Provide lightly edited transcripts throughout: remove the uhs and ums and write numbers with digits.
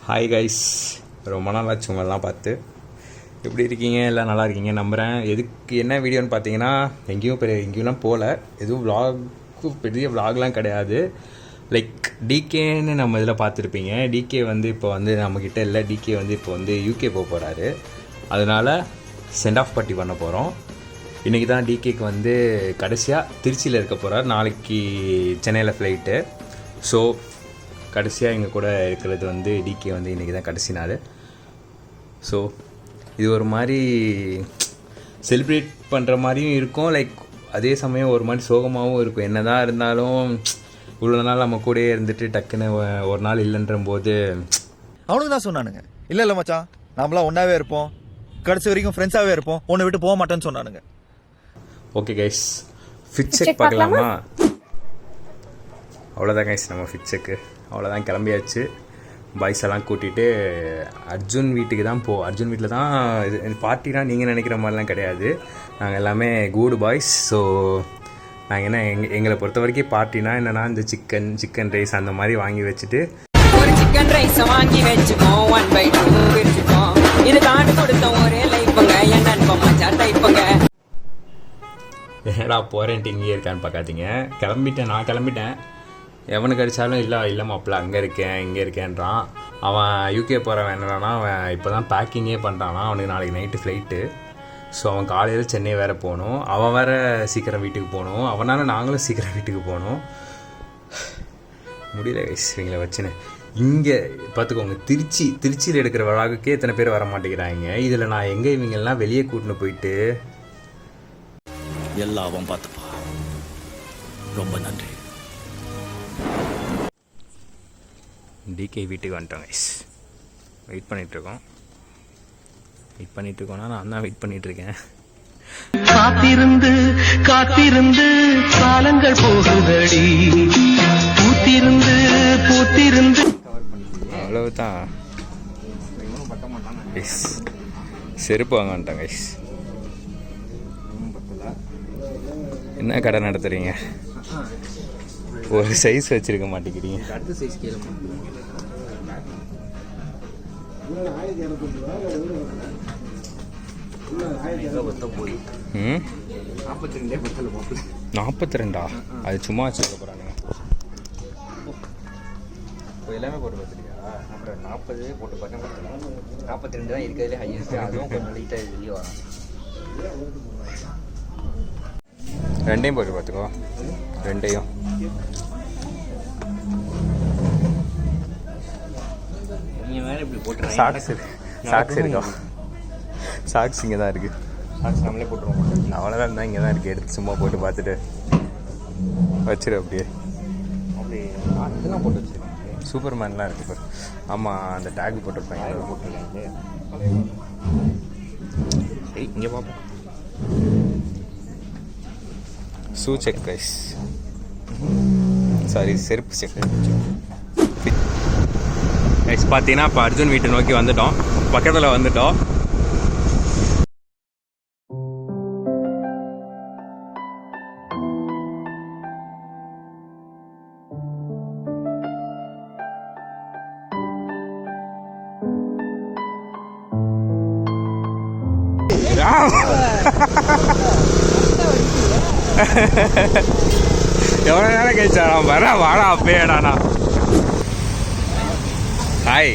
Hi guys, ரொம்ப நாள் ஆச்சு உங்களெலாம் பார்த்து. எப்படி இருக்கீங்க? எல்லாம் நல்லா இருக்கீங்க நம்புகிறேன். எதுக்கு என்ன வீடியோன்னு பார்த்தீங்கன்னா, எங்கேயும்லாம் போகல. எதுவும் விலாகு பெரிய விலாக்லாம் கிடையாது. லைக் டிகேன்னு நம்ம இதில் பார்த்துருப்பீங்க. டிகே வந்து இப்போ வந்து நம்மக்கிட்ட இல்லை. டிகே வந்து இப்போ வந்து யூகே போக போகிறாரு. அதனால் சென்ட் ஆஃப் பார்ட்டி பண்ண போகிறோம். இன்றைக்கி தான் டிகேக்கு வந்து கடைசியாக திருச்சியில் இருக்க போகிறார். நாளைக்கு சென்னையில் ஃப்ளைட்டு. ஸோ கடைசியாக எங்கள் கூட இருக்கிறது வந்து டிகே வந்து இன்றைக்கி தான் கடைசி நாள். ஸோ இது ஒரு மாதிரி செலிப்ரேட் பண்ணுற மாதிரியும் இருக்கும். லைக் அதே சமயம் ஒரு மாதிரி சோகமாகவும் இருக்கும். என்ன தான் இருந்தாலும் இவ்வளோ நாள் நம்ம கூடயே இருந்துட்டு டக்குன்னு ஒரு நாள் இல்லைன்ற போது அவனுக்கு தான் சொன்னானுங்க, இல்லை மச்சான் நாமளாம் ஒன்றாவே இருப்போம், கடைசி வரைக்கும் ஃப்ரெண்ட்ஸாகவே இருப்போம், உன்னை விட்டு போக மாட்டேன்னு சொன்னானுங்க. ஓகே கைஸ், ஃபிட் செக் பார்க்கலாமா? அவ்வளோதான் கைஸ், நம்ம ஃபிட் செக்கு அவ்வளோதான். கிளம்பியாச்சு. பாய்ஸ் எல்லாம் கூட்டிகிட்டு அர்ஜுன் வீட்டுக்கு தான் அர்ஜுன் வீட்டில் தான் இது பார்ட்டினா நீங்கள் நினைக்கிற மாதிரிலாம் கிடையாது. நாங்கள் எல்லாமே கூடு பாய்ஸ். ஸோ நாங்கள் என்ன எங்களை பொறுத்த வரைக்கும் பார்ட்டினா என்னென்னா இந்த சிக்கன் ரைஸ் அந்த மாதிரி வாங்கி வச்சுட்டு ஒரு சிக்கன் ரைஸ் வாங்கி வச்சுக்கோம். 1/2 வச்சுக்கோம். இது காண்டு கொடுத்த ஒரே லைஃபுங்க. என் நண்பன் மச்சான் டைப்புங்க. என்னடா போகிறேன்ட்டு இங்கே இருக்கான்னு பார்க்காதீங்க. நான் கிளம்பிட்டேன். எவனுக்கு அடித்தாலும் இல்லை மாப்பிள்ள அங்கே இருக்கேன் இங்கே இருக்கேன்றான். அவன் யூகே போகிறவன் என்னன்னா, அவன் இப்போ தான் பேக்கிங்கே பண்ணுறான்னா. அவனுக்கு நாளைக்கு நைட்டு ஃப்ளைட்டு. ஸோ அவன் காலையில் சென்னை வேறு போகணும். அவன் வேறு சீக்கிரம் வீட்டுக்கு போகணும். அவனால் நாங்களும் சீக்கிரம் வீட்டுக்கு போகணும். முடியல கைஸ் இவங்களை வச்சுன்னு. இங்கே பார்த்துக்கோங்க, திருச்சியில் எடுக்கிற விழாவுக்கே எத்தனை பேர் வர மாட்டேங்கிறாங்க. இதில் நான் எங்கே இவங்கெல்லாம் வெளியே கூட்டின்னு போயிட்டு எல்லாம் பார்த்துப்பா. ரொம்ப நன்றி. டிகே வீட்டுக்கு வந்துட்டோம் கைஸ். வெயிட் பண்ணிகிட்ருக்கோன்னா நான் தான் வெயிட் பண்ணிகிட்ருக்கேன். காத்திருந்து காலங்கள் போகுதடி, பூத்திருந்து அவ்வளவுதான். செருப்பு வாங்க வந்துட்டோம் கைஸ். என்ன கடை நடத்துறீங்க? ஒரு சைஸ் வச்சிருக்க மாட்டேங்கிறீங்க. அடுத்த சைஸ் கேளு. ம் 42 அது சும்மா வச்சுருக்க போகிறானுங்க. இப்போ எல்லாமே போட்டு பார்த்துருக்கியா? அப்புறம் 40 போட்டு பார்த்தா 42 தான் இருக்கிறதுலே ஹையஸ்ட்டு. அதுவும் கொஞ்சம் லைட்டாக வெளியே வரும். ரெண்டையும் போட்டு பார்த்துக்கோ. ரெண்டையும் நீங்கள் வேறு இப்படி போட்டு சாக்ஸ் இருக்கா? சாக்ஸ் இங்கே தான் இருக்குது. சாக்ஸ் நம்மளே போட்டுருவோம். அவ்வளோதான் இருந்தால் இங்கே தான் இருக்குது. எடுத்து சும்மா போட்டு பார்த்துட்டு வச்சிரு. அப்படியே அப்படி அதெல்லாம் போட்டு வச்சுருக்கேன். சூப்பர்மேன்லாம் இருக்குது பாரு. ஆமாம், அந்த டேக் போட்டிருப்பாங்க. போட்டுருக்கேன். சரி, இங்கே பார்ப்போம். Shoe check guys. சாரி, செருப்பு செக் கைஸ். பார்த்தீங்கன்னா இப்போ அர்ஜுன் வீட்டை நோக்கி வந்துட்டோம். பக்கத்தில் வந்துட்டோம். எவ்வளோ நேரம் கழிச்சாடா வாடா அப்பேடாண்ணா. ஹாய்.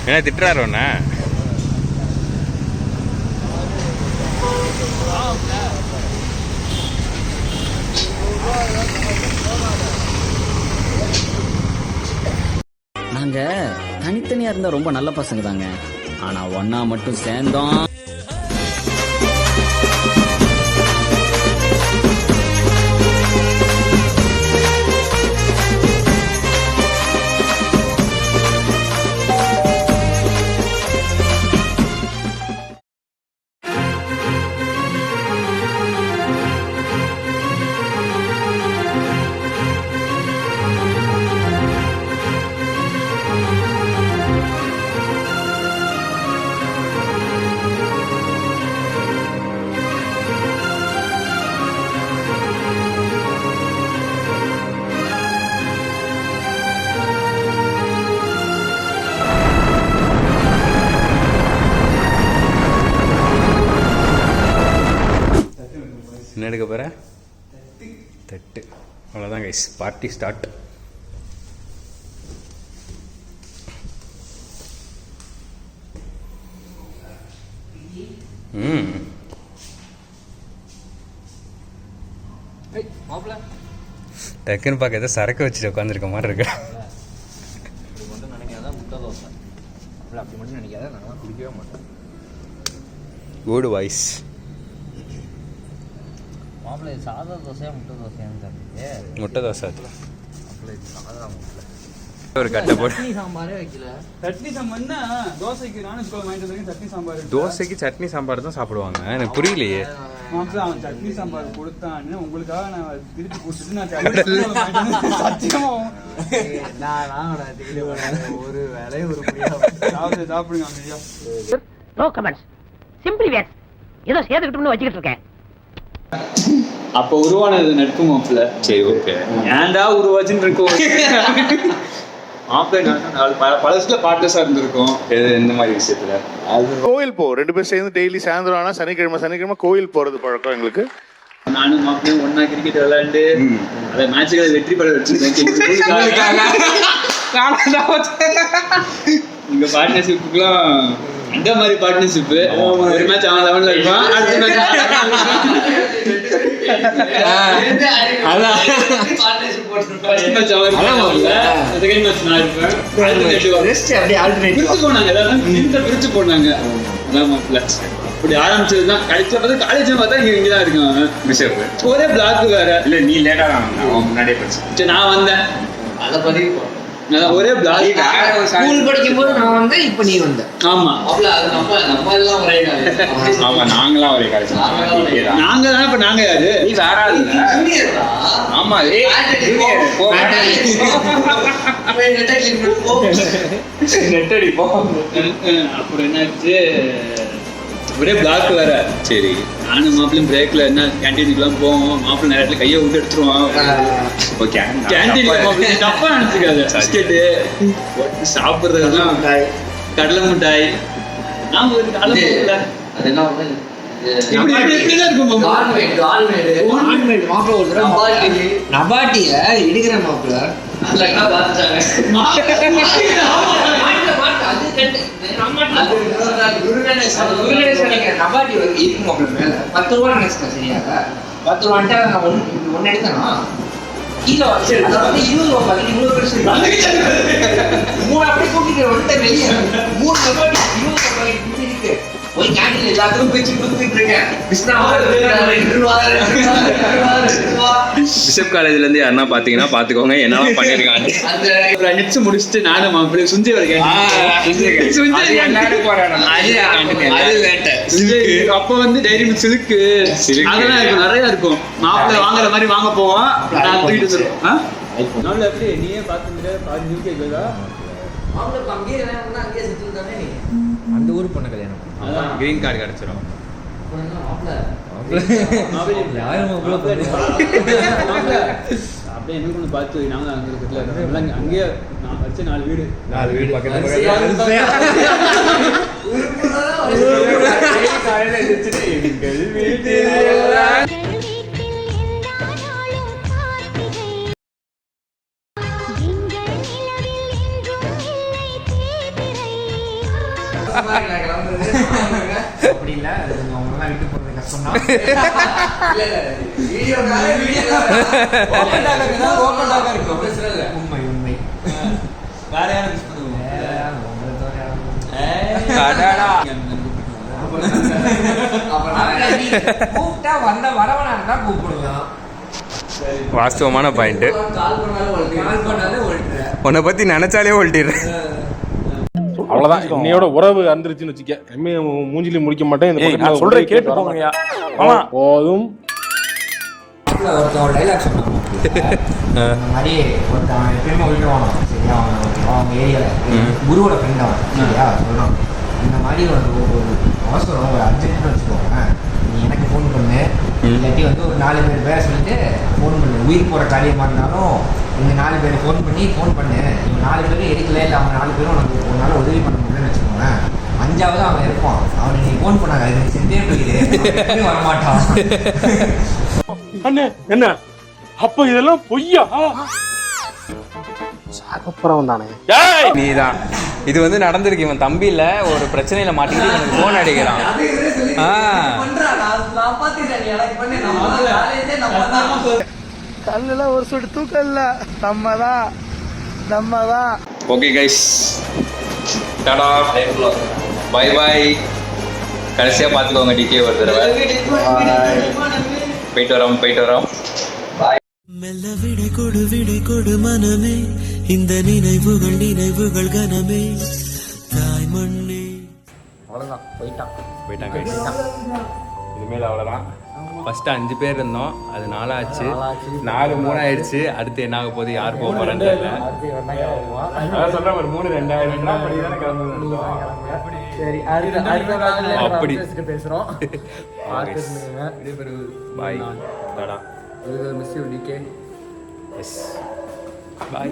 என்ன திட்டுறாரு ஒன்று? நாங்க தனித்தனியா இருந்தா ரொம்ப நல்ல பசங்க தாங்க. ஆனா ஒன்னா மட்டும் சேர்ந்தோம். போகிற? தட்டு. அவ்வளோதான் கைஸ், பார்ட்டி ஸ்டார்ட். டக்குன்னு பார்க்க ஏதோ சரக்கு வச்சுட்டு உட்காந்துருக்க மாதிரி இருக்கு. அப்படி மட்டும் நினைக்காதான் முட்டை தோசை. அப்படி மட்டும் நினைக்காதான் நான் குடிக்கவே மாட்டேன். Good voice. மாப்பிள்ளை சாதா தோசையா முட்டை தோசையான்னு தெரியல. முட்டை தோசை அது. மாப்பிள்ளை சாதா முட்டை. ஒரு கட்டை போட்டு சட்னி சாம்பாரே வைக்கல. சட்னி சாம்பார்னா தோசைக்கு நானும் ஸ்கூல் வாங்கிட்டு வந்திருக்கேன். சட்னி சாம்பார் தோசைக்கு சட்னி சாம்பார் தான் சாப்பிடுவாங்க. எனக்கு புரியலையே. மாப்பிள்ள அவன் சட்னி சாம்பார் கொடுத்தான்னு உங்களுக்காக நான் திருப்பி கொடுத்துட்டு நான் சத்தியமா ஒரு வேலையும் ஒரு முடியாது. சாப்பிடுங்க அமைதியா. No comments, simply waste. ஏதோ சேர்த்துக்கிட்டோம்னு வச்சுக்கிட்டு இருக்கேன். அப்ப உருவானது நட்பு மாப்பிள்ள. சரி, ஓகே. ஏன்டா உருவாச்சுன்னு இருக்கும். மாப்பிள்ளை பழசுல பார்ட்னர்ஸா இருந்திருக்கும். இந்த மாதிரி விஷயத்துல கோயில் போ 2 பேரும் சேர்ந்து டெய்லி சாயந்தரம் ஆனா சனிக்கிழமை கோயில் போறது பழக்கம் எங்களுக்கு. நானும் மாப்பிள்ளையும் ஒன்னா கிரிக்கெட் விளையாண்டு அதை மேட்சுகளை வெற்றி பெற வச்சிருக்கேன். இங்க பார்ட்னர்ஷிப்புக்குலாம் அந்த மாதிரி பார்ட்னர்ஷிப். ஒரு மேட்ச் அவன் 11ல இருப்பான், அடுத்த மேட்ச் பிரிச்சு போனாங்க. அப்படி ஆரம்பிச்சதுதான். காலேஜ் பார்த்தா இங்கதான் இருக்கான். ஒரே பிளாக் வேற இல்ல. நீ லேட்டா தான் முன்னாடியே படிச்சு நான் வந்தேன். அதை பதிவு ஒரே பிளாக். ஸ்கூல் படிக்கும் போது நான் வந்தேன், இப்ப நீ வந்த. ஆமா, அது நம்ம எல்லாம் ஒரே காலேஜ். ஆமா, நாங்களாம் ஒரே காலேஜ். நாங்க தான். இப்ப நாங்க யாரு? நீ வேற ஆளு. ஆமா, நெட்டடி போ. அப்புறம் என்னாச்சு, ஒரே பிளாக் வேற. சரி, நானும் மாப்பிள்ளையும் பிரேக்ல என்ன கேன்டீனுக்குலாம் போவோம். மாப்பிள்ளை நிறைய இடத்துல கையை விட்டு எடுத்துருவான். கேன்டீன்ல தப்பா நினைச்சுக்காது. பிஸ்கெட்டு சாப்பிடுறதுலாம் கடலை மிட்டாய். நாம ஒரு கடலை மிட்டாய் அதெல்லாம் நபாட்டிய இடுகிற மாப்பிள்ள நபாட்டி இருக்கு மாப்பிள்ள மேல 10 ரூபா நினைச்சேன். சரியாக 10 ரூபான்ட்டு நான் ஒன்னு எடுத்தேனா கீழே வச்சு 20 ரூபா பாக்கி இவ்வளவு பெருசு 3 அப்படியே கூட்டிட்டு வந்துட்டேன் வெளியே. 3 நபாட்டி 20 ரூபா பாக்கி இருக்கு. போய் கேண்டீன் எல்லாத்துக்கும் பிச்சு கொடுத்துட்டு இருக்கேன். பிஷப் காலேஜ்ல இருந்து யாருன்னா பாத்தீங்கன்னா பாத்துக்கோங்க என்னெல்லாம் பண்ணிருக்காங்க. நிச்சு முடிச்சுட்டு நானும் மாப்பிள்ளை சுஞ்சி அப்ப வந்து டைரி மில்க் சிலுக்கு அதெல்லாம் இருக்கும், நிறைய இருக்கும். மாப்பிள்ளை வாங்குற மாதிரி வாங்க போவோம். நான் தூக்கிட்டு சொல்லுவேன். எப்படி நீயே பாத்துட்டு பாதி யூகே கேதா அந்த ஊர் பொண்ணு கல்யாணம். கிரீன் கார்டு கிடைச்சிரும். அப்படியே என்ன கொண்டு பார்த்து நாங்க அங்க இருக்கிறதுல அங்கேயே நான் வச்ச 4 வீடு பக்கத்துல அப்படி இல்ல, அவங்க விட்டு போறது கஷ்டம் தான். உண்மை உண்மை. வேற யாரும் மிஸ் பண்ணுவோம். கூப்பிட்டா வந்த வரவனா இருந்தா கூப்பிடுவோம். வாஸ்தவமான பாயிண்ட். கால் பண்ணாலே ஓடிடுற. உன்னை பத்தி நினைச்சாலே ஓட்டிடுறேன். அவ்வளவுதான். இன்னையோட உறவு அந்திருச்சுன்னு வச்சுக்க. மூஞ்சிலி முடிக்க மாட்டேன். நான் சொல்றேன் கேட்டு போங்கயா. போதும். ஒருத்தன் டைலாக் சொன்னான். இந்த மாதிரி ஒருத்தன் எப்பயுமே விட்டுருவான். சரியா, அவங்க ஏரியாவில் குருவோட ஃப்ரெண்ட் அவன். சரியா சொல்றான். இந்த மாதிரி ஒரு அவசரம் ஒரு அர்ஜென்ட்னு வச்சுக்கோங்க, நீ எனக்கு ஃபோன் பண்ணு, இல்லாட்டி வந்து ஒரு 4 பேர் பேரை சொல்லிட்டு ஃபோன் பண்ணு. உயிர் போகிற காரியமாக இருந்தாலும் இந்த 4 பேர் ஃபோன் பண்ணு. இவங்க 4 பேரும் எடுக்கல, இல்லை அவங்க 4 பேரும் உனக்கு ஒரு நாள் உதவி பண்ண முடியலன்னு வச்சுக்கோங்க. 5ஆவது அவன் இருப்பான். அவனுக்கு நீ ஃபோன் பண்ணாங்க, அது செஞ்சே போயிடு, வரமாட்டான். அண்ணே என்ன அப்ப இதெல்லாம் பொய்யா? சாகப்புறம் தானே. நீதான் இது வந்து நடந்திருக்கு. இவன் தம்பி இல்ல, ஒரு பிரச்சனையில மாட்டிக்கிட்டு எனக்கு போன் அடிக்கிறான். கல்லுல ஒரு சுட்டு தூக்கம் இல்ல. நம்ம தான் okay guys, tata, bye bye. கடைசியா பாத்துக்கோங்க டிகே ஒரு தடவை. போயிட்டு வரோம். மெல்ல விடை கொடு மனமே, இந்த நினைவுகள் கனமே, தாய் மண்ணே. அவ்வளோதான், போயிட்டான் கைஸ். இனிமேல் அவ்வளோதான். ஃபர்ஸ்ட் 5 பேர் இருந்தோம், அது 4 ஆச்சு. 4 3 ஆயிடுச்சு. அடுத்து என்ன ஆக போகுது, யார் போக போறேன்னு தெரியல. அதான் சொல்றேன், ஒரு 3 2000 படி தானே கிளம்புது. சரி, அடுத்த அப்படி பேசுறோம். Bye, tata. Miss you DK. Yes bye.